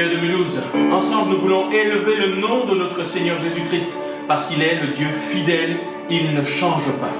Prière de Mulhouse. Ensemble, nous voulons élever le nom de notre Seigneur Jésus-Christ, parce qu'il est le Dieu fidèle, il ne change pas.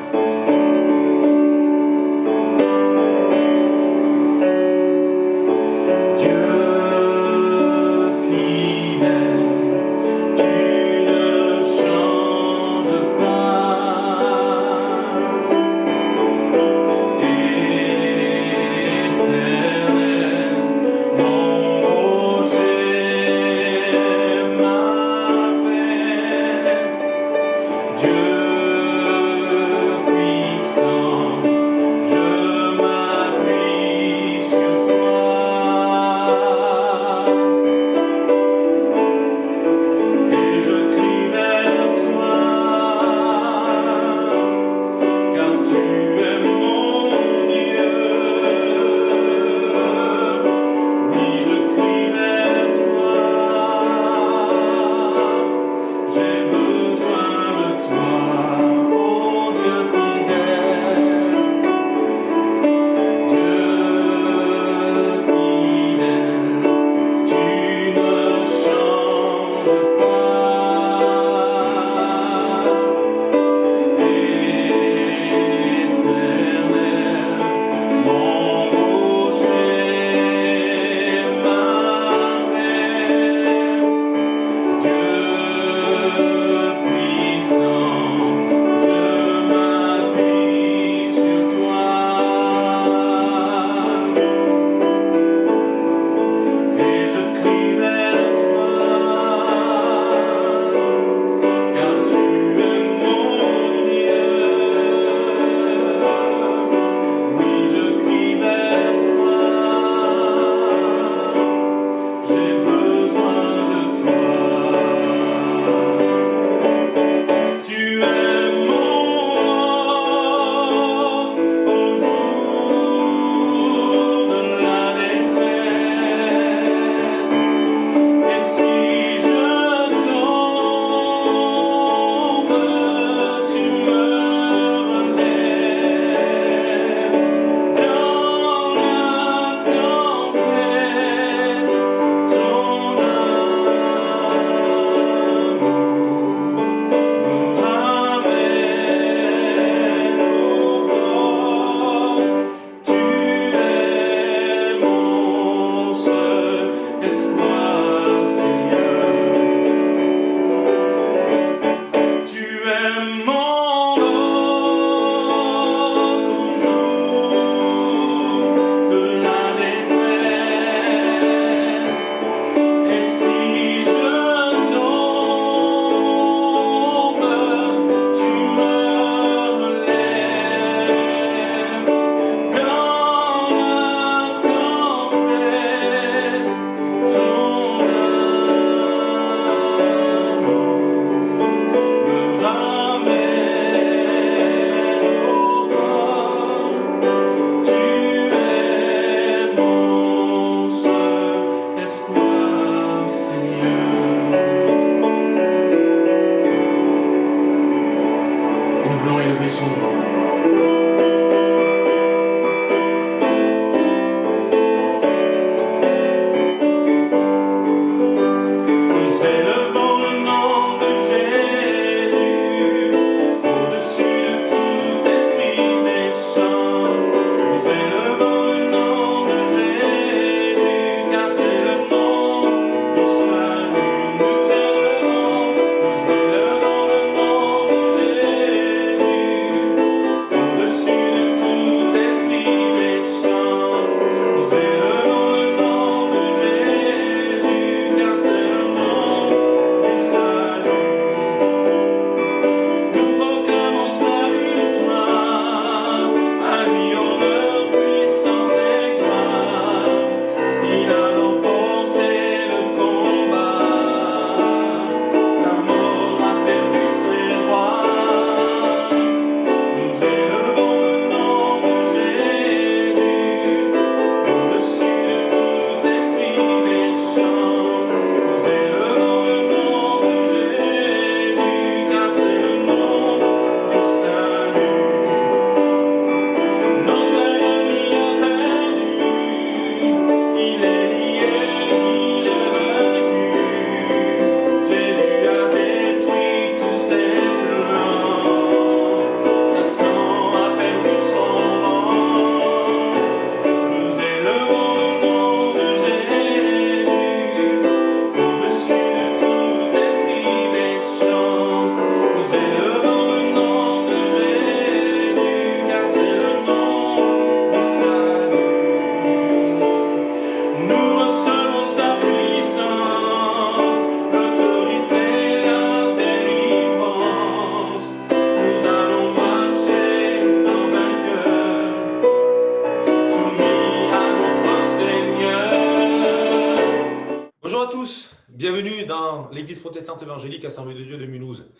dans l'Église protestante évangélique Assemblée de Dieu de Mulhouse.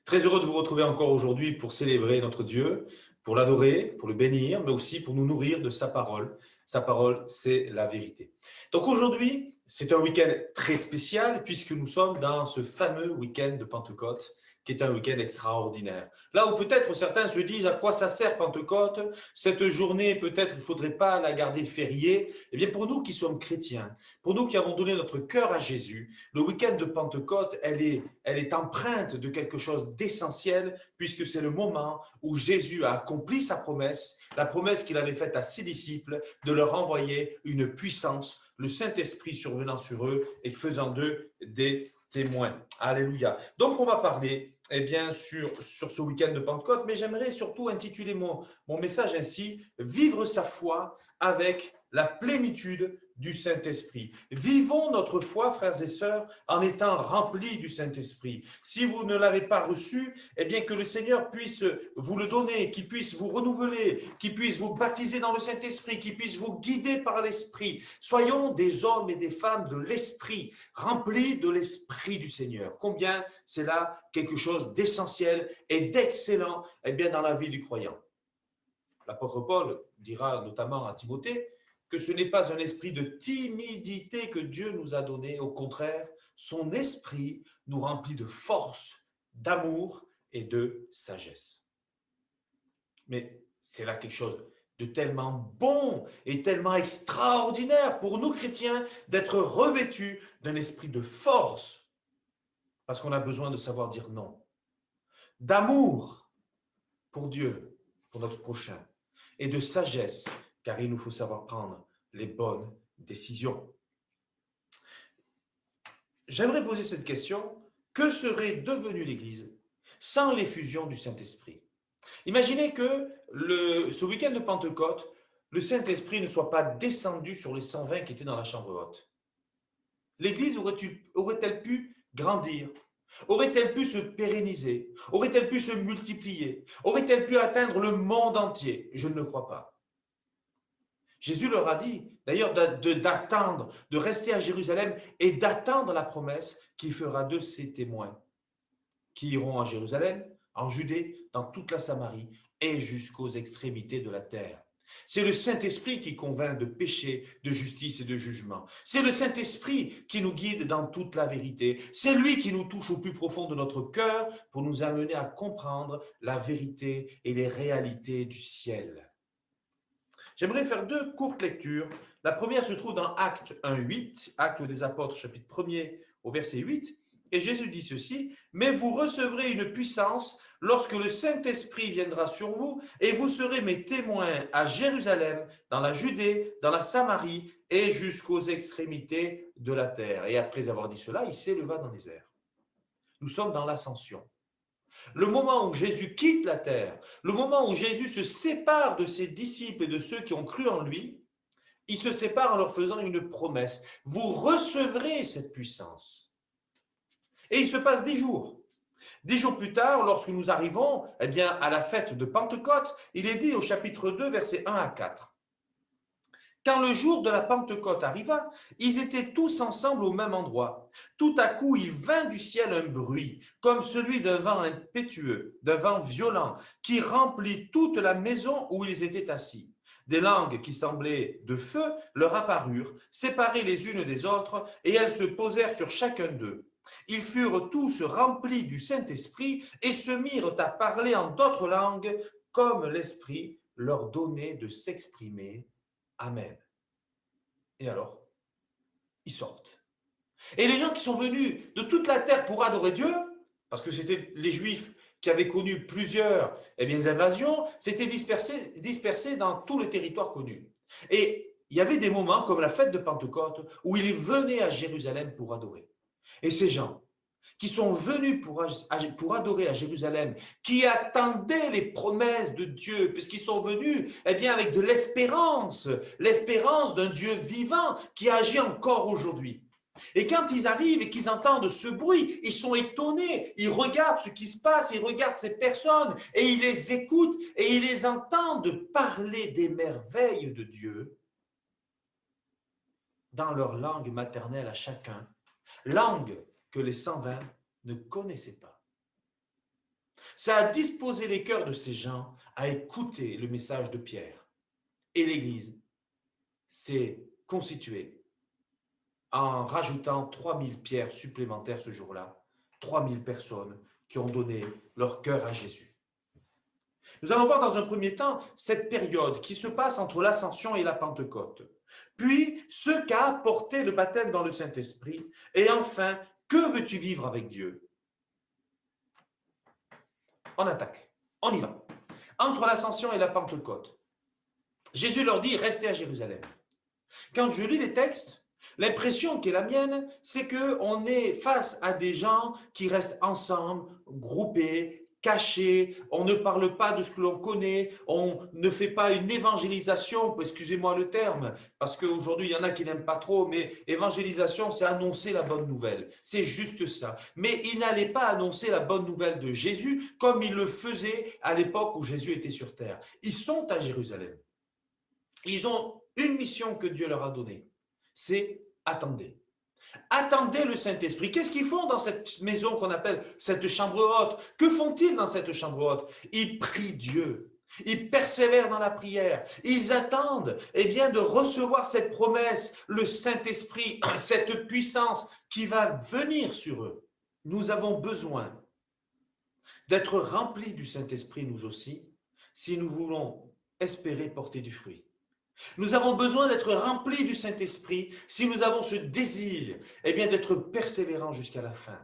Très heureux de vous retrouver encore aujourd'hui pour célébrer notre Dieu, pour l'adorer, pour le bénir, mais aussi pour nous nourrir de sa parole. Sa parole, c'est la vérité. Donc aujourd'hui, c'est un week-end très spécial puisque nous sommes dans ce fameux week-end de Pentecôte qui est un week-end extraordinaire. Là où peut-être certains se disent à quoi ça sert Pentecôte, cette journée peut-être il ne faudrait pas la garder fériée. Eh bien pour nous qui sommes chrétiens, pour nous qui avons donné notre cœur à Jésus, le week-end de Pentecôte, elle est empreinte de quelque chose d'essentiel puisque c'est le moment où Jésus a accompli sa promesse, la promesse qu'il avait faite à ses disciples de leur envoyer une puissance, le Saint-Esprit survenant sur eux et faisant d'eux des témoins. Alléluia. Donc, on va parler sur ce week-end de Pentecôte, mais j'aimerais surtout intituler mon message ainsi, vivre sa foi avec la plénitude du Saint-Esprit. Vivons notre foi, frères et sœurs, en étant remplis du Saint-Esprit. Si vous ne l'avez pas reçu, eh bien que le Seigneur puisse vous le donner, qu'il puisse vous renouveler, qu'il puisse vous baptiser dans le Saint-Esprit, qu'il puisse vous guider par l'Esprit. Soyons des hommes et des femmes de l'Esprit, remplis de l'Esprit du Seigneur. Combien c'est là quelque chose d'essentiel et d'excellent dans la vie du croyant. L'apôtre Paul dira notamment à Timothée que ce n'est pas un esprit de timidité que Dieu nous a donné. Au contraire, son esprit nous remplit de force, d'amour et de sagesse. Mais c'est là quelque chose de tellement bon et tellement extraordinaire pour nous chrétiens d'être revêtus d'un esprit de force, parce qu'on a besoin de savoir dire non, d'amour pour Dieu, pour notre prochain, et de sagesse, car il nous faut savoir prendre les bonnes décisions. J'aimerais poser cette question, que serait devenue l'Église sans l'effusion du Saint-Esprit? Imaginez que ce week-end de Pentecôte, le Saint-Esprit ne soit pas descendu sur les 120 qui étaient dans la chambre haute. L'Église aurait-elle pu grandir? Aurait-elle pu se pérenniser? Aurait-elle pu se multiplier? Aurait-elle pu atteindre le monde entier? Je ne le crois pas. Jésus leur a dit, d'ailleurs, d'attendre, de rester à Jérusalem et d'attendre la promesse qui fera d'eux ses témoins, qui iront à Jérusalem, en Judée, dans toute la Samarie et jusqu'aux extrémités de la terre. C'est le Saint-Esprit qui convainc de péché, de justice et de jugement. C'est le Saint-Esprit qui nous guide dans toute la vérité. C'est lui qui nous touche au plus profond de notre cœur pour nous amener à comprendre la vérité et les réalités du ciel. J'aimerais faire deux courtes lectures. La première se trouve dans Actes 1:8, Actes des Apôtres, chapitre 1er au verset 8. Et Jésus dit ceci, « Mais vous recevrez une puissance lorsque le Saint-Esprit viendra sur vous, et vous serez mes témoins à Jérusalem, dans la Judée, dans la Samarie, et jusqu'aux extrémités de la terre. » Et après avoir dit cela, il s'éleva dans les airs. Nous sommes dans l'ascension. Le moment où Jésus quitte la terre, le moment où Jésus se sépare de ses disciples et de ceux qui ont cru en lui, il se sépare en leur faisant une promesse. Vous recevrez cette puissance. Et il se passe 10 jours. 10 jours plus tard, lorsque nous arrivons à la fête de Pentecôte, il est dit au chapitre 2, versets 1 à 4. Quand le jour de la Pentecôte arriva, ils étaient tous ensemble au même endroit. Tout à coup, il vint du ciel un bruit, comme celui d'un vent impétueux, d'un vent violent, qui remplit toute la maison où ils étaient assis. Des langues qui semblaient de feu leur apparurent, séparées les unes des autres, et elles se posèrent sur chacun d'eux. Ils furent tous remplis du Saint-Esprit et se mirent à parler en d'autres langues, comme l'Esprit leur donnait de s'exprimer. Amen. Et alors, ils sortent. Et les gens qui sont venus de toute la terre pour adorer Dieu, parce que c'était les Juifs qui avaient connu plusieurs invasions, s'étaient dispersés dans tout le territoire connu. Et il y avait des moments, comme la fête de Pentecôte, où ils venaient à Jérusalem pour adorer. Et ces gens qui sont venus pour adorer à Jérusalem, qui attendaient les promesses de Dieu, puisqu'ils sont venus avec de l'espérance d'un Dieu vivant qui agit encore aujourd'hui. Et quand ils arrivent et qu'ils entendent ce bruit, ils sont étonnés, ils regardent ce qui se passe, ils regardent ces personnes et ils les écoutent et ils les entendent parler des merveilles de Dieu dans leur langue maternelle à chacun. Langue que les 120 ne connaissaient pas. Ça a disposé les cœurs de ces gens à écouter le message de Pierre. Et l'Église s'est constituée en rajoutant 3000 pierres supplémentaires ce jour-là, 3000 personnes qui ont donné leur cœur à Jésus. Nous allons voir dans un premier temps cette période qui se passe entre l'Ascension et la Pentecôte, puis ce qu'a apporté le baptême dans le Saint-Esprit, et enfin, que veux-tu vivre avec Dieu? On attaque, on y va. Entre l'Ascension et la Pentecôte, Jésus leur dit, restez à Jérusalem. Quand je lis les textes, l'impression qui est la mienne, c'est qu'on est face à des gens qui restent ensemble, groupés, cachés, on ne parle pas de ce que l'on connaît, on ne fait pas une évangélisation, excusez-moi le terme, parce qu'aujourd'hui il y en a qui n'aiment pas trop, mais évangélisation c'est annoncer la bonne nouvelle, c'est juste ça. Mais ils n'allaient pas annoncer la bonne nouvelle de Jésus comme ils le faisaient à l'époque où Jésus était sur terre. Ils sont à Jérusalem. Ils ont une mission que Dieu leur a donnée, c'est attendez. Attendez le Saint-Esprit. Qu'est-ce qu'ils font dans cette maison qu'on appelle cette chambre haute? Que font-ils dans cette chambre haute? Ils prient Dieu. Ils persévèrent dans la prière. Ils attendent de recevoir cette promesse, le Saint-Esprit, cette puissance qui va venir sur eux. Nous avons besoin d'être remplis du Saint-Esprit, nous aussi, si nous voulons espérer porter du fruit. Nous avons besoin d'être remplis du Saint-Esprit si nous avons ce désir d'être persévérants jusqu'à la fin.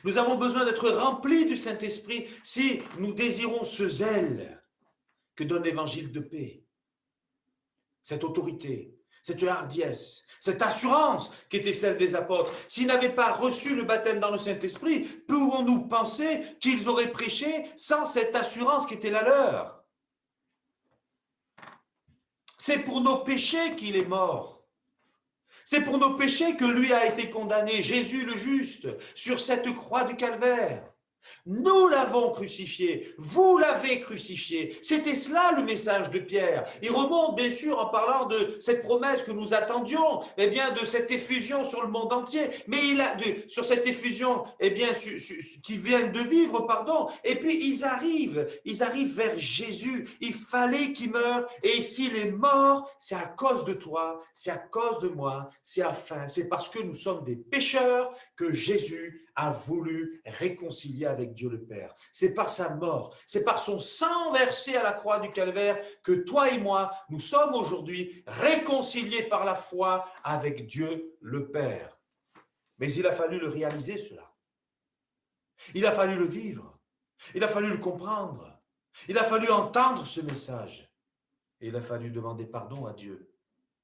Nous avons besoin d'être remplis du Saint-Esprit si nous désirons ce zèle que donne l'évangile de paix, cette autorité, cette hardiesse, cette assurance qui était celle des apôtres. S'ils n'avaient pas reçu le baptême dans le Saint-Esprit, pouvons-nous penser qu'ils auraient prêché sans cette assurance qui était la leur? C'est pour nos péchés qu'il est mort. C'est pour nos péchés que lui a été condamné, Jésus le juste, sur cette croix du calvaire. Nous l'avons crucifié, vous l'avez crucifié. C'était cela le message de Pierre. Il remonte bien sûr en parlant de cette promesse que nous attendions, de cette effusion sur le monde entier, mais sur cette effusion qui vient de vivre, et puis ils arrivent vers Jésus. Il fallait qu'il meure, et s'il est mort, c'est à cause de toi, c'est à cause de moi, c'est parce que nous sommes des pécheurs que Jésus a voulu réconcilier avec Dieu le Père. C'est par sa mort, c'est par son sang versé à la croix du calvaire que toi et moi, nous sommes aujourd'hui réconciliés par la foi avec Dieu le Père. Mais il a fallu le réaliser cela. Il a fallu le vivre. Il a fallu le comprendre. Il a fallu entendre ce message. Et il a fallu demander pardon à Dieu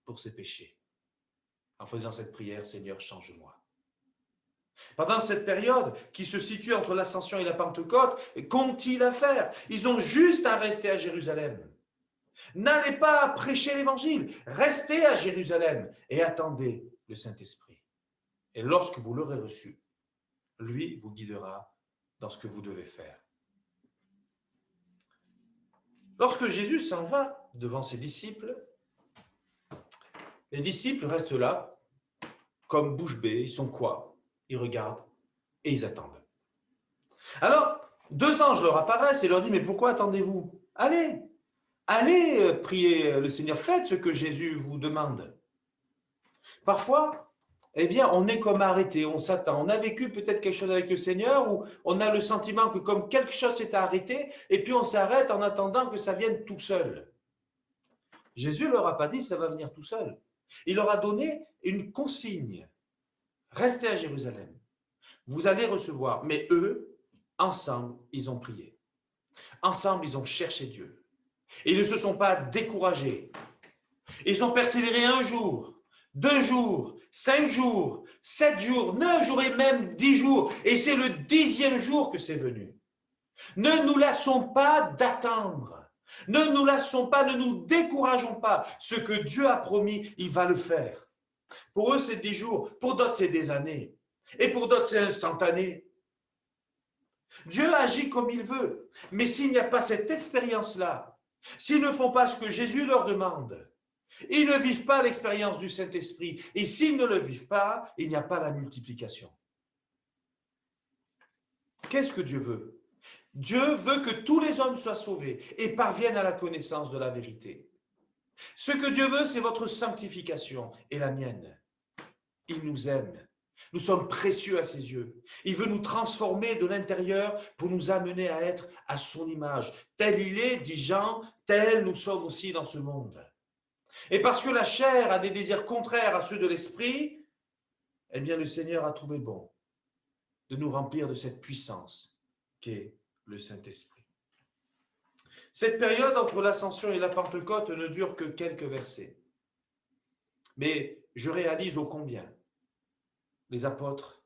pour ses péchés. En faisant cette prière, Seigneur, change-moi. Pendant cette période qui se situe entre l'Ascension et la Pentecôte, qu'ont-ils à faire? Ils ont juste à rester à Jérusalem. N'allez pas prêcher l'Évangile, restez à Jérusalem et attendez le Saint-Esprit. Et lorsque vous l'aurez reçu, lui vous guidera dans ce que vous devez faire. Lorsque Jésus s'en va devant ses disciples, les disciples restent là, comme bouche bée, ils sont quoi? Ils regardent et ils attendent. Alors, 2 anges leur apparaissent et leur disent, mais pourquoi attendez-vous? Allez prier le Seigneur, faites ce que Jésus vous demande. Parfois, on est comme arrêté, on s'attend. On a vécu peut-être quelque chose avec le Seigneur ou on a le sentiment que comme quelque chose s'est arrêté et puis on s'arrête en attendant que ça vienne tout seul. Jésus ne leur a pas dit, ça va venir tout seul. Il leur a donné une consigne. Restez à Jérusalem. Vous allez recevoir. Mais eux, ensemble, ils ont prié. Ensemble, ils ont cherché Dieu. Et ils ne se sont pas découragés. Ils ont persévéré 1 jour, 2 jours, 5 jours, 7 jours, 9 jours et même 10 jours. Et c'est le 10e jour que c'est venu. Ne nous lassons pas d'attendre. Ne nous lassons pas, ne nous décourageons pas. Ce que Dieu a promis, il va le faire. Pour eux, c'est 10 jours. Pour d'autres, c'est des années. Et pour d'autres, c'est instantané. Dieu agit comme il veut. Mais s'il n'y a pas cette expérience-là, s'ils ne font pas ce que Jésus leur demande, ils ne vivent pas l'expérience du Saint-Esprit. Et s'ils ne le vivent pas, il n'y a pas la multiplication. Qu'est-ce que Dieu veut? Dieu veut que tous les hommes soient sauvés et parviennent à la connaissance de la vérité. Ce que Dieu veut, c'est votre sanctification et la mienne. Il nous aime. Nous sommes précieux à ses yeux. Il veut nous transformer de l'intérieur pour nous amener à être à son image. Tel il est, dit Jean, tel nous sommes aussi dans ce monde. Et parce que la chair a des désirs contraires à ceux de l'esprit, eh bien le Seigneur a trouvé bon de nous remplir de cette puissance qu'est le Saint-Esprit. Cette période entre l'Ascension et la Pentecôte ne dure que quelques versets. Mais je réalise ô combien les apôtres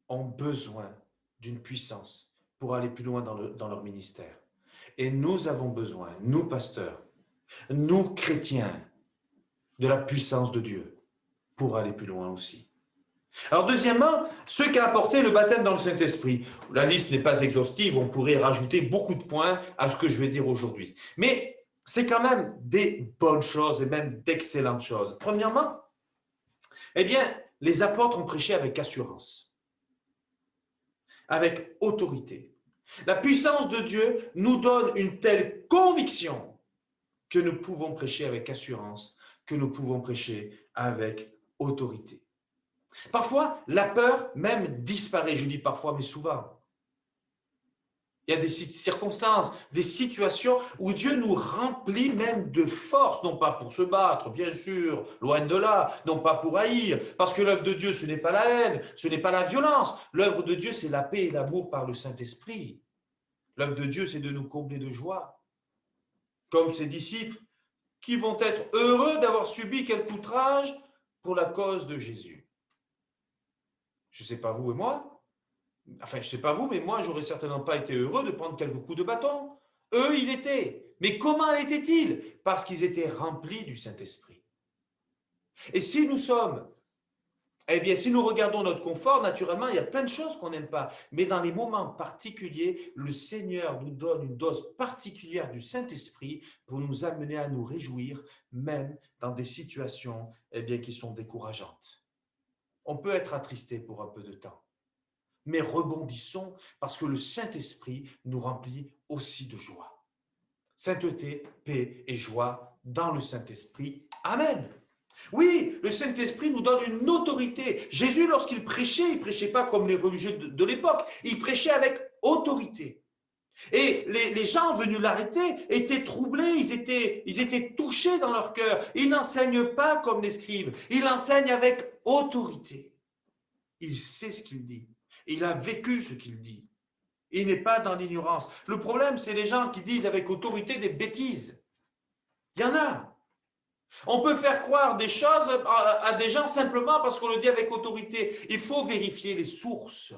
ont besoin d'une puissance pour aller plus loin dans leur ministère. Et nous avons besoin, nous pasteurs, nous chrétiens, de la puissance de Dieu pour aller plus loin aussi. Alors deuxièmement, ce qu'a apporté le baptême dans le Saint-Esprit. La liste n'est pas exhaustive, on pourrait rajouter beaucoup de points à ce que je vais dire aujourd'hui. Mais c'est quand même des bonnes choses et même d'excellentes choses. Premièrement, eh bien, les apôtres ont prêché avec assurance, avec autorité. La puissance de Dieu nous donne une telle conviction que nous pouvons prêcher avec assurance, que nous pouvons prêcher avec autorité. Parfois, la peur même disparaît. Je dis parfois, mais souvent. Il y a des circonstances, des situations où Dieu nous remplit même de force, non pas pour se battre, bien sûr, loin de là, non pas pour haïr, parce que l'œuvre de Dieu, ce n'est pas la haine, ce n'est pas la violence. L'œuvre de Dieu, c'est la paix et l'amour par le Saint-Esprit. L'œuvre de Dieu, c'est de nous combler de joie. Comme ses disciples qui vont être heureux d'avoir subi quelque outrage pour la cause de Jésus. Je ne sais pas vous et moi, enfin, je ne sais pas vous, mais moi, j'aurais certainement pas été heureux de prendre quelques coups de bâton. Eux, ils l'étaient. Mais comment l'étaient-ils? Parce qu'ils étaient remplis du Saint-Esprit. Et si nous sommes, eh bien, si nous regardons notre confort, naturellement, il y a plein de choses qu'on n'aime pas. Mais dans les moments particuliers, le Seigneur nous donne une dose particulière du Saint-Esprit pour nous amener à nous réjouir, même dans des situations, eh bien, qui sont décourageantes. On peut être attristé pour un peu de temps. Mais rebondissons parce que le Saint-Esprit nous remplit aussi de joie. Sainteté, paix et joie dans le Saint-Esprit. Amen. Oui, le Saint-Esprit nous donne une autorité. Jésus, lorsqu'il prêchait, il ne prêchait pas comme les religieux de l'époque, il prêchait avec autorité. Et les gens venus l'arrêter étaient troublés, ils étaient touchés dans leur cœur. Il n'enseigne pas comme les scribes, il enseigne avec autorité. Il sait ce qu'il dit. Il a vécu ce qu'il dit. Il n'est pas dans l'ignorance. Le problème, c'est les gens qui disent avec autorité des bêtises. Il y en a. On peut faire croire des choses à des gens simplement parce qu'on le dit avec autorité. Il faut vérifier les sources.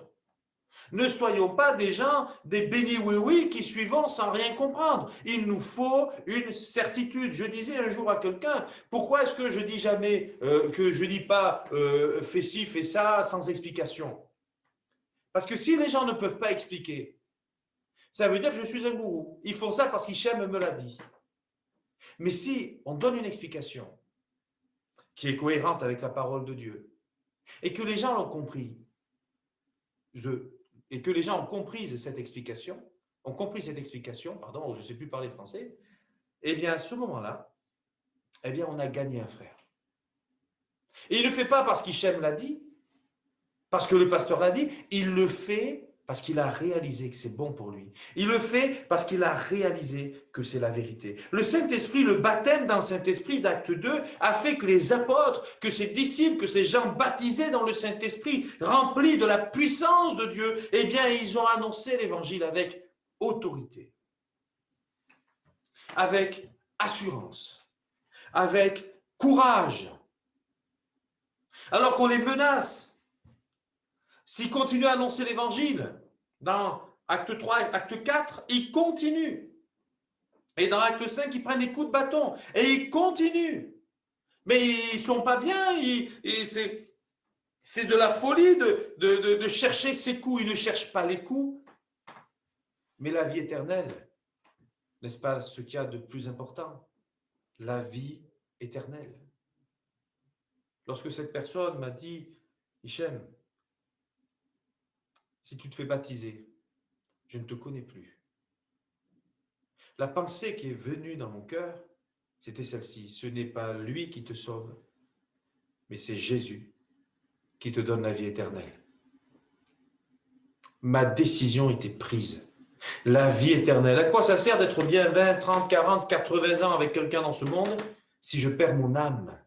Ne soyons pas des gens, des bénis oui-oui qui suivons sans rien comprendre. Il nous faut une certitude. Je disais un jour à quelqu'un, pourquoi est-ce que je dis jamais, que je dis pas fais ci, fais ça sans explication? Parce que si les gens ne peuvent pas expliquer, ça veut dire que je suis un gourou. Ils font ça parce qu'Hichem me l'a dit. Mais si on donne une explication qui est cohérente avec la parole de Dieu, et que les gens l'ont compris, et que les gens ont compris cette explication, pardon, je ne sais plus parler français, eh bien à ce moment-là, eh bien on a gagné un frère. Et il ne le fait pas parce qu'Hichem l'a dit, parce que le pasteur l'a dit, il le fait parce qu'il a réalisé que c'est bon pour lui. Il le fait parce qu'il a réalisé que c'est la vérité. Le Saint-Esprit, le baptême dans le Saint-Esprit d'Acte 2 a fait que les apôtres, que ces disciples, que ces gens baptisés dans le Saint-Esprit, remplis de la puissance de Dieu, eh bien, ils ont annoncé l'évangile avec autorité, avec assurance, avec courage. Alors qu'on les menace, s'ils continuent à annoncer l'évangile, dans Acte 3, Acte 4, ils continuent. Et dans Acte 5, ils prennent des coups de bâton. Et ils continuent. Mais ils ne sont pas bien. C'est de la folie de chercher ces coups. Ils ne cherchent pas les coups, mais la vie éternelle. N'est-ce pas ce qu'il y a de plus important? La vie éternelle. Lorsque cette personne m'a dit, Hichem, si tu te fais baptiser, je ne te connais plus. La pensée qui est venue dans mon cœur, c'était celle-ci. Ce n'est pas lui qui te sauve, mais c'est Jésus qui te donne la vie éternelle. Ma décision était prise. La vie éternelle. À quoi ça sert d'être bien 20, 30, 40, 80 ans avec quelqu'un dans ce monde si je perds mon âme?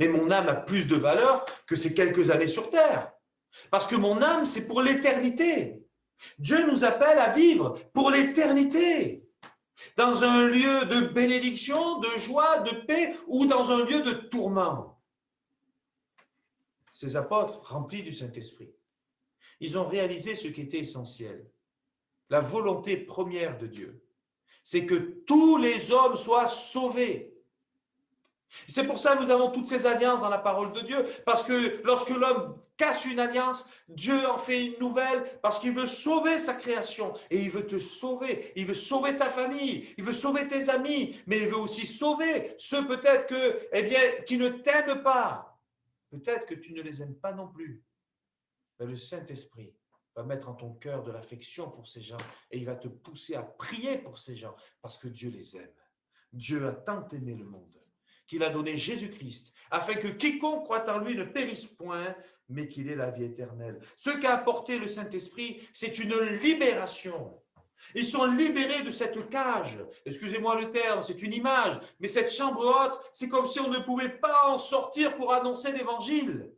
Mais mon âme a plus de valeur que ces quelques années sur terre. Parce que mon âme, c'est pour l'éternité. Dieu nous appelle à vivre pour l'éternité. Dans un lieu de bénédiction, de joie, de paix ou dans un lieu de tourment. Ces apôtres, remplis du Saint-Esprit, ils ont réalisé ce qui était essentiel. La volonté première de Dieu, c'est que tous les hommes soient sauvés. C'est pour ça que nous avons toutes ces alliances dans la parole de Dieu, parce que lorsque l'homme casse une alliance, Dieu en fait une nouvelle, parce qu'il veut sauver sa création, et il veut te sauver, il veut sauver ta famille, il veut sauver tes amis, mais il veut aussi sauver ceux peut-être qui ne t'aiment pas, peut-être que tu ne les aimes pas non plus. Mais le Saint-Esprit va mettre en ton cœur de l'affection pour ces gens, et il va te pousser à prier pour ces gens, parce que Dieu les aime. Dieu a tant aimé le monde qu'il a donné Jésus-Christ, afin que quiconque croit en lui ne périsse point, mais qu'il ait la vie éternelle. Ce qu'a apporté le Saint-Esprit, c'est une libération. Ils sont libérés de cette cage. Excusez-moi le terme, c'est une image, mais cette chambre haute, c'est comme si on ne pouvait pas en sortir pour annoncer l'Évangile.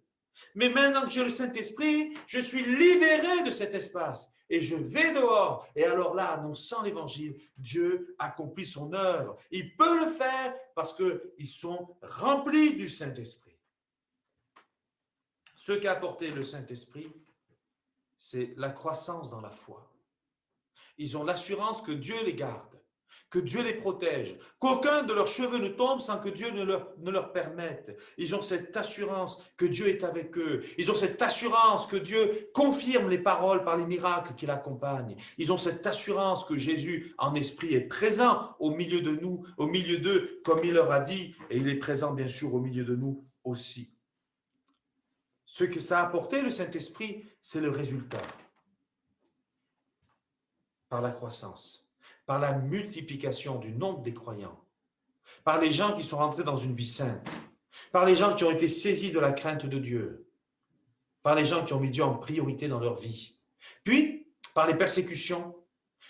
Mais maintenant que j'ai le Saint-Esprit, je suis libéré de cet espace. Et je vais dehors. Et alors là, annonçant l'Évangile, Dieu accomplit son œuvre. Il peut le faire parce qu'ils sont remplis du Saint-Esprit. Ce qu'a apporté le Saint-Esprit, c'est la croissance dans la foi. Ils ont l'assurance que Dieu les garde, que Dieu les protège, qu'aucun de leurs cheveux ne tombe sans que Dieu ne leur permette. Ils ont cette assurance que Dieu est avec eux. Ils ont cette assurance que Dieu confirme les paroles par les miracles qui l'accompagnent. Ils ont cette assurance que Jésus, en esprit, est présent au milieu de nous, au milieu d'eux, comme il leur a dit, et il est présent, bien sûr, au milieu de nous aussi. Ce que ça a apporté, le Saint-Esprit, c'est le résultat. Par la croissance, par la multiplication du nombre des croyants, par les gens qui sont rentrés dans une vie sainte, par les gens qui ont été saisis de la crainte de Dieu, par les gens qui ont mis Dieu en priorité dans leur vie. Puis, par les persécutions,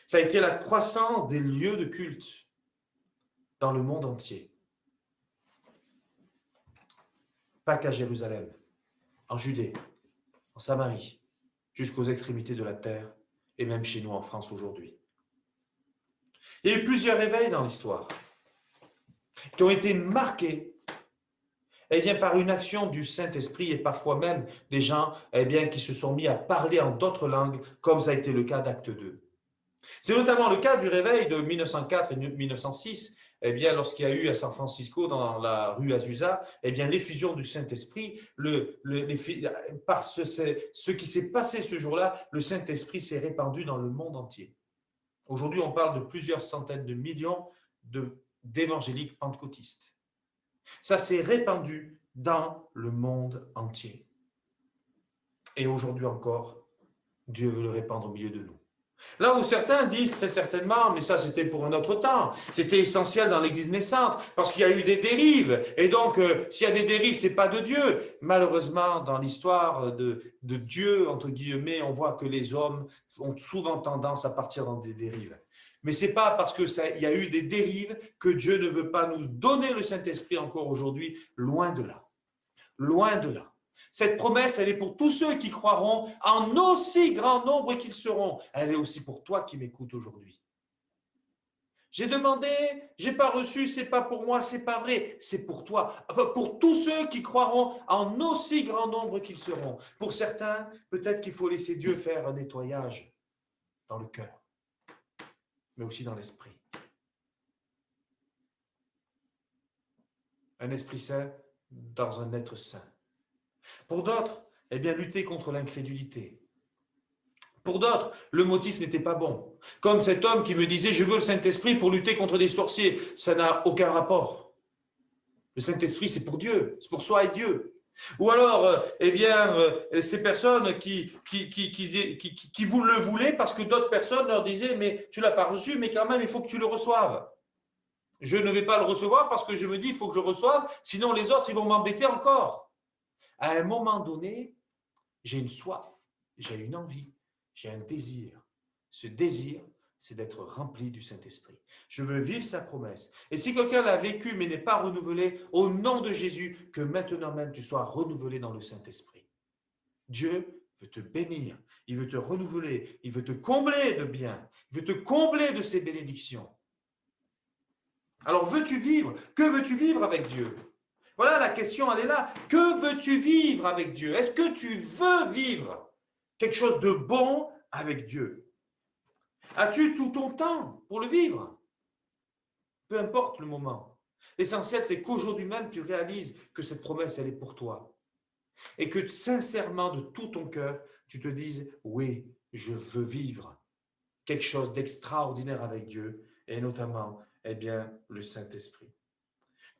ça a été la croissance des lieux de culte dans le monde entier. Pas qu'à Jérusalem, en Judée, en Samarie, jusqu'aux extrémités de la terre, et même chez nous en France aujourd'hui. Il y a eu plusieurs réveils dans l'histoire qui ont été marqués par une action du Saint-Esprit et parfois même des gens qui se sont mis à parler en d'autres langues, comme ça a été le cas d'Acte 2. C'est notamment le cas du réveil de 1904 et 1906, lorsqu'il y a eu à San Francisco, dans la rue Azusa, l'effusion du Saint-Esprit, par ce qui s'est passé ce jour-là, le Saint-Esprit s'est répandu dans le monde entier. Aujourd'hui, on parle de plusieurs centaines de millions d'évangéliques pentecôtistes. Ça s'est répandu dans le monde entier. Et aujourd'hui encore, Dieu veut le répandre au milieu de nous. Là où certains disent très certainement, mais ça c'était pour un autre temps, c'était essentiel dans l'Église naissante, parce qu'il y a eu des dérives, et donc s'il y a des dérives, c'est pas de Dieu. Malheureusement, dans l'histoire de Dieu, entre guillemets, on voit que les hommes ont souvent tendance à partir dans des dérives. Mais c'est pas parce qu'il y a eu des dérives que Dieu ne veut pas nous donner le Saint-Esprit encore aujourd'hui, loin de là. Loin de là. Cette promesse, elle est pour tous ceux qui croiront en aussi grand nombre qu'ils seront. Elle est aussi pour toi qui m'écoutes aujourd'hui. J'ai demandé, j'ai pas reçu, c'est pas pour moi, c'est pas vrai, c'est pour toi. Pour tous ceux qui croiront en aussi grand nombre qu'ils seront. Pour certains, peut-être qu'il faut laisser Dieu faire un nettoyage dans le cœur, mais aussi dans l'esprit. Un esprit saint dans un être saint. Pour d'autres, lutter contre l'incrédulité. Pour d'autres, le motif n'était pas bon. Comme cet homme qui me disait « Je veux le Saint-Esprit pour lutter contre des sorciers ». Ça n'a aucun rapport. Le Saint-Esprit, c'est pour Dieu, c'est pour soi et Dieu. Ou alors, ces personnes qui vous le voulaient parce que d'autres personnes leur disaient, mais tu ne l'as pas reçu, mais quand même, il faut que tu le reçoives. Je ne vais pas le recevoir parce que je me dis, il faut que je le reçoive, sinon les autres, ils vont m'embêter encore. À un moment donné, j'ai une soif, j'ai une envie, j'ai un désir. Ce désir, c'est d'être rempli du Saint-Esprit. Je veux vivre sa promesse. Et si quelqu'un l'a vécu mais n'est pas renouvelé, au nom de Jésus, que maintenant même tu sois renouvelé dans le Saint-Esprit. Dieu veut te bénir, il veut te renouveler, il veut te combler de biens, il veut te combler de ses bénédictions. Alors, veux-tu vivre? Que veux-tu vivre avec Dieu? Voilà, la question, elle est là. Que veux-tu vivre avec Dieu? Est-ce que tu veux vivre quelque chose de bon avec Dieu? As-tu tout ton temps pour le vivre? Peu importe le moment. L'essentiel, c'est qu'aujourd'hui même, tu réalises que cette promesse, elle est pour toi. Et que sincèrement, de tout ton cœur, tu te dises, oui, je veux vivre quelque chose d'extraordinaire avec Dieu, et notamment, le Saint-Esprit.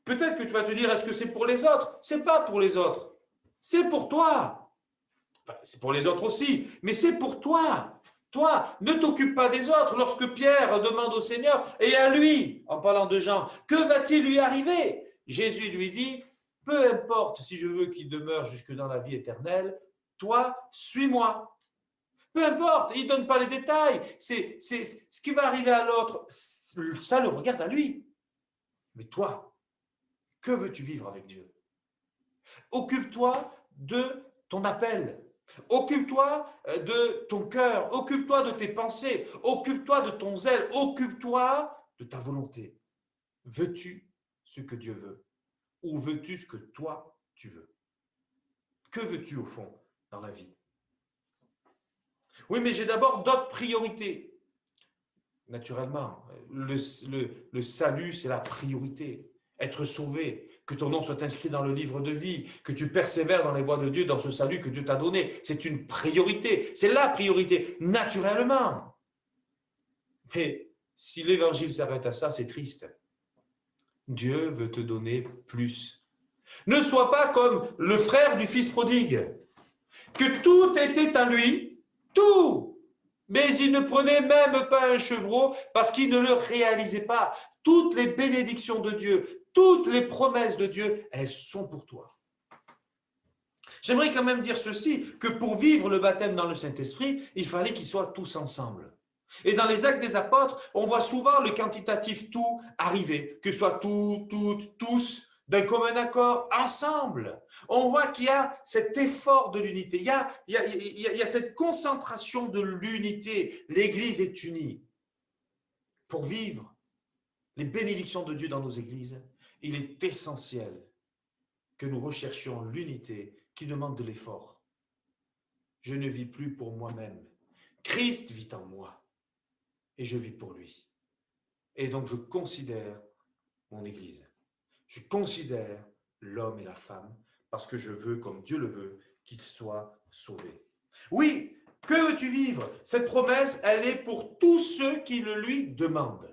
Peut-être que tu vas te dire, est-ce que c'est pour les autres? C'est pas pour les autres. C'est pour toi. Enfin, c'est pour les autres aussi, mais c'est pour toi. Toi, ne t'occupe pas des autres. Lorsque Pierre demande au Seigneur, et à lui, en parlant de Jean, que va-t-il lui arriver? Jésus lui dit, peu importe si je veux qu'il demeure jusque dans la vie éternelle, toi, suis-moi. Peu importe, il ne donne pas les détails. C'est ce qui va arriver à l'autre, ça le regarde à lui. Mais toi, que veux-tu vivre avec Dieu? Occupe-toi de ton appel. Occupe-toi de ton cœur. Occupe-toi de tes pensées. Occupe-toi de ton zèle. Occupe-toi de ta volonté. Veux-tu ce que Dieu veut? Ou veux-tu ce que toi, tu veux? Que veux-tu au fond dans la vie? Oui, mais j'ai d'abord d'autres priorités. Naturellement, le salut, c'est la priorité. Être sauvé, que ton nom soit inscrit dans le livre de vie, que tu persévères dans les voies de Dieu, dans ce salut que Dieu t'a donné. C'est une priorité, c'est la priorité, naturellement. Mais si l'évangile s'arrête à ça, c'est triste. Dieu veut te donner plus. Ne sois pas comme le frère du fils prodigue, que tout était à lui, tout. Mais il ne prenait même pas un chevreau parce qu'il ne le réalisait pas. Toutes les bénédictions de Dieu, toutes les promesses de Dieu, elles sont pour toi. J'aimerais quand même dire ceci, que pour vivre le baptême dans le Saint-Esprit, il fallait qu'ils soient tous ensemble. Et dans les actes des apôtres, on voit souvent le quantitatif tout arriver, que ce soit tout, toutes, tous, d'un commun accord, ensemble. On voit qu'il y a cet effort de l'unité, il y a cette concentration de l'unité. L'Église est unie. Pour vivre les bénédictions de Dieu dans nos églises, il est essentiel que nous recherchions l'unité qui demande de l'effort. Je ne vis plus pour moi-même. Christ vit en moi et je vis pour lui. Et donc je considère mon Église. Je considère l'homme et la femme parce que je veux, comme Dieu le veut, qu'ils soient sauvés. Oui, que veux-tu vivre? Cette promesse, elle est pour tous ceux qui le lui demandent.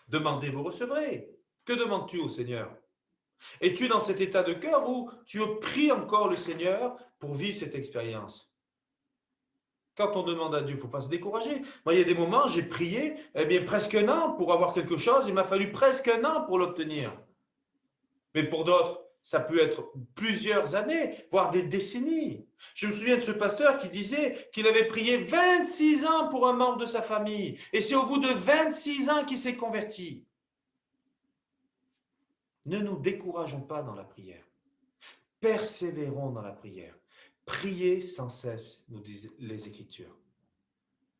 Demandez, vous recevrez. Que demandes-tu au Seigneur? Es-tu dans cet état de cœur où tu pries encore le Seigneur pour vivre cette expérience? Quand on demande à Dieu, il ne faut pas se décourager. Moi, il y a des moments, j'ai prié presque un an pour avoir quelque chose. Il m'a fallu presque un an pour l'obtenir. Mais pour d'autres, ça peut être plusieurs années, voire des décennies. Je me souviens de ce pasteur qui disait qu'il avait prié 26 ans pour un membre de sa famille. Et c'est au bout de 26 ans qu'il s'est converti. Ne nous décourageons pas dans la prière. Persévérons dans la prière. Priez sans cesse, nous disent les Écritures.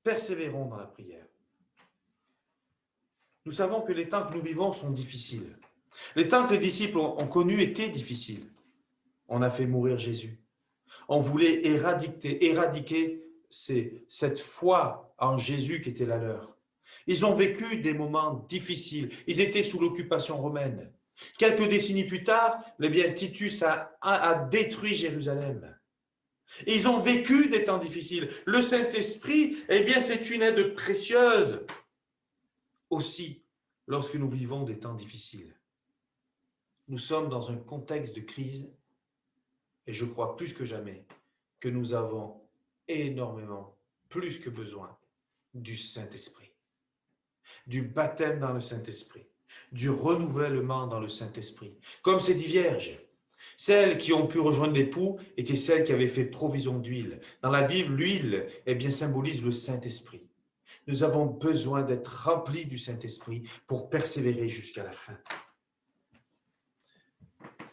Persévérons dans la prière. Nous savons que les temps que nous vivons sont difficiles. Les temps que les disciples ont connus étaient difficiles. On a fait mourir Jésus. On voulait éradiquer cette foi en Jésus qui était la leur. Ils ont vécu des moments difficiles. Ils étaient sous l'occupation romaine. Quelques décennies plus tard, Titus a détruit Jérusalem. Ils ont vécu des temps difficiles. Le Saint-Esprit, c'est une aide précieuse aussi lorsque nous vivons des temps difficiles. nous sommes dans un contexte de crise et je crois plus que jamais que nous avons énormément, plus que besoin, du Saint-Esprit, du baptême dans le Saint-Esprit, du renouvellement dans le Saint-Esprit. Comme ces 10 vierges, celles qui ont pu rejoindre l'époux étaient celles qui avaient fait provision d'huile. Dans la Bible, l'huile symbolise le Saint-Esprit. Nous avons besoin d'être remplis du Saint-Esprit pour persévérer jusqu'à la fin.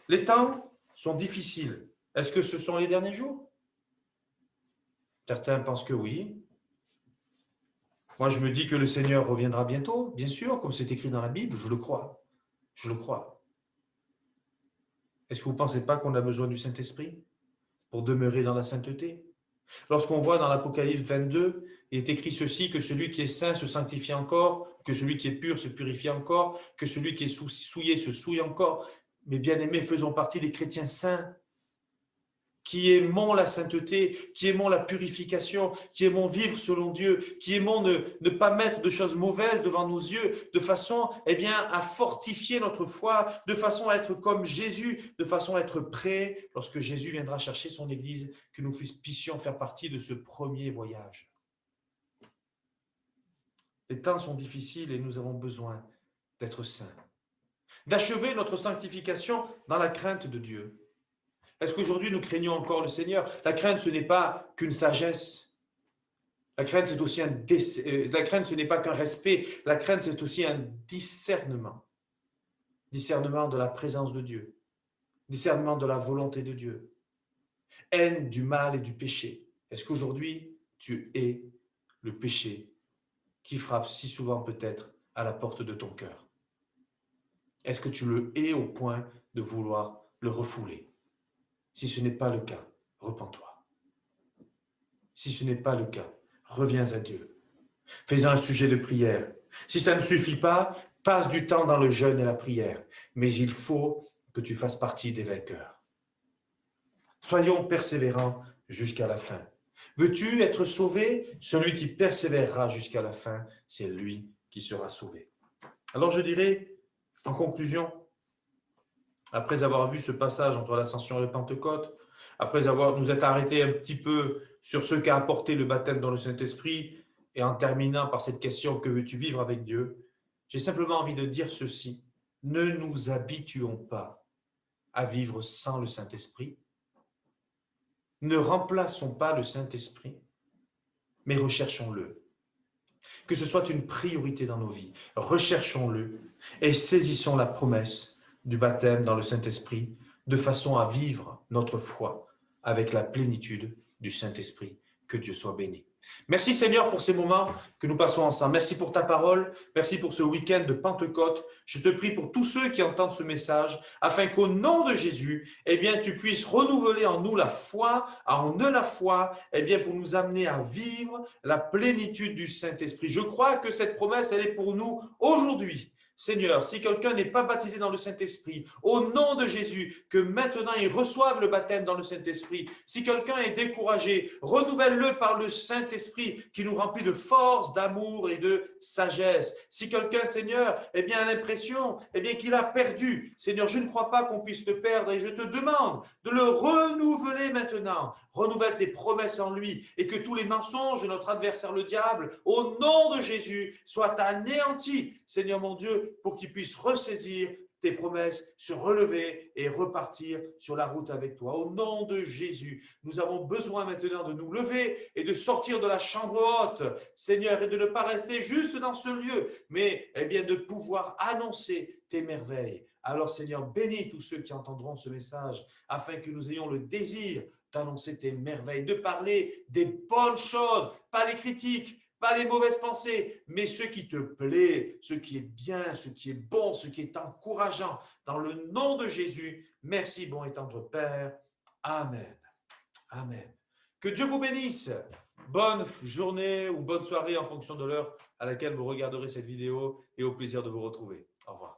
Les temps sont difficiles. Est-ce que ce sont les derniers jours? Certains pensent que oui. Moi, je me dis que le Seigneur reviendra bientôt, bien sûr, comme c'est écrit dans la Bible, je le crois. Je le crois. Est-ce que vous ne pensez pas qu'on a besoin du Saint-Esprit pour demeurer dans la sainteté? Lorsqu'on voit dans l'Apocalypse 22, il est écrit ceci, que celui qui est saint se sanctifie encore, que celui qui est pur se purifie encore, que celui qui est souillé se souille encore. Mes bien-aimés, faisons partie des chrétiens saints, qui aimons la sainteté, qui aimons la purification, qui aimons vivre selon Dieu, qui aimons ne pas mettre de choses mauvaises devant nos yeux, de façon à fortifier notre foi, de façon à être comme Jésus, de façon à être prêt lorsque Jésus viendra chercher son Église, que nous puissions faire partie de ce premier voyage. Les temps sont difficiles et nous avons besoin d'être saints, d'achever notre sanctification dans la crainte de Dieu. Est-ce qu'aujourd'hui nous craignons encore le Seigneur? La crainte, ce n'est pas qu'une sagesse. La crainte, c'est aussi la crainte, ce n'est pas qu'un respect. La crainte, c'est aussi un discernement. Discernement de la présence de Dieu. Discernement de la volonté de Dieu. Haine du mal et du péché. Est-ce qu'aujourd'hui, tu hais le péché qui frappe si souvent peut-être à la porte de ton cœur? Est-ce que tu le hais au point de vouloir le refouler? Si ce n'est pas le cas, repens-toi. Si ce n'est pas le cas, reviens à Dieu. Fais-en un sujet de prière. Si ça ne suffit pas, passe du temps dans le jeûne et la prière. Mais il faut que tu fasses partie des vainqueurs. Soyons persévérants jusqu'à la fin. Veux-tu être sauvé? Celui qui persévérera jusqu'à la fin, c'est lui qui sera sauvé. Alors je dirais, en conclusion, après avoir vu ce passage entre l'Ascension et la Pentecôte, après avoir nous être arrêtés un petit peu sur ce qu'a apporté le baptême dans le Saint-Esprit, et en terminant par cette question, que veux-tu vivre avec Dieu? J'ai simplement envie de dire ceci, ne nous habituons pas à vivre sans le Saint-Esprit, ne remplaçons pas le Saint-Esprit, mais recherchons-le. Que ce soit une priorité dans nos vies, recherchons-le et saisissons la promesse du baptême dans le Saint-Esprit, de façon à vivre notre foi avec la plénitude du Saint-Esprit. Que Dieu soit béni. Merci Seigneur pour ces moments que nous passons ensemble. Merci pour ta parole. Merci pour ce week-end de Pentecôte. Je te prie pour tous ceux qui entendent ce message, afin qu'au nom de Jésus, tu puisses renouveler en nous la foi, pour nous amener à vivre la plénitude du Saint-Esprit. Je crois que cette promesse, elle est pour nous aujourd'hui. Seigneur, si quelqu'un n'est pas baptisé dans le Saint-Esprit, au nom de Jésus, que maintenant il reçoive le baptême dans le Saint-Esprit. Si quelqu'un est découragé, renouvelle-le par le Saint-Esprit qui nous remplit de force, d'amour et de sagesse. Si quelqu'un, Seigneur, a l'impression qu'il a perdu, Seigneur, je ne crois pas qu'on puisse te perdre et je te demande de le renouveler maintenant. Renouvelle tes promesses en lui et que tous les mensonges de notre adversaire le diable, au nom de Jésus, soient anéantis, Seigneur mon Dieu, pour qu'il puisse ressaisir tes promesses, se relever et repartir sur la route avec toi. Au nom de Jésus, nous avons besoin maintenant de nous lever et de sortir de la chambre haute, Seigneur, et de ne pas rester juste dans ce lieu, mais de pouvoir annoncer tes merveilles. Alors Seigneur, bénis tous ceux qui entendront ce message, afin que nous ayons le désir d'annoncer tes merveilles, de parler des bonnes choses, pas les critiques, pas les mauvaises pensées, mais ce qui te plaît, ce qui est bien, ce qui est bon, ce qui est encourageant. Dans le nom de Jésus, merci, bon et tendre Père. Amen. Amen. Que Dieu vous bénisse. Bonne journée ou bonne soirée en fonction de l'heure à laquelle vous regarderez cette vidéo et au plaisir de vous retrouver. Au revoir.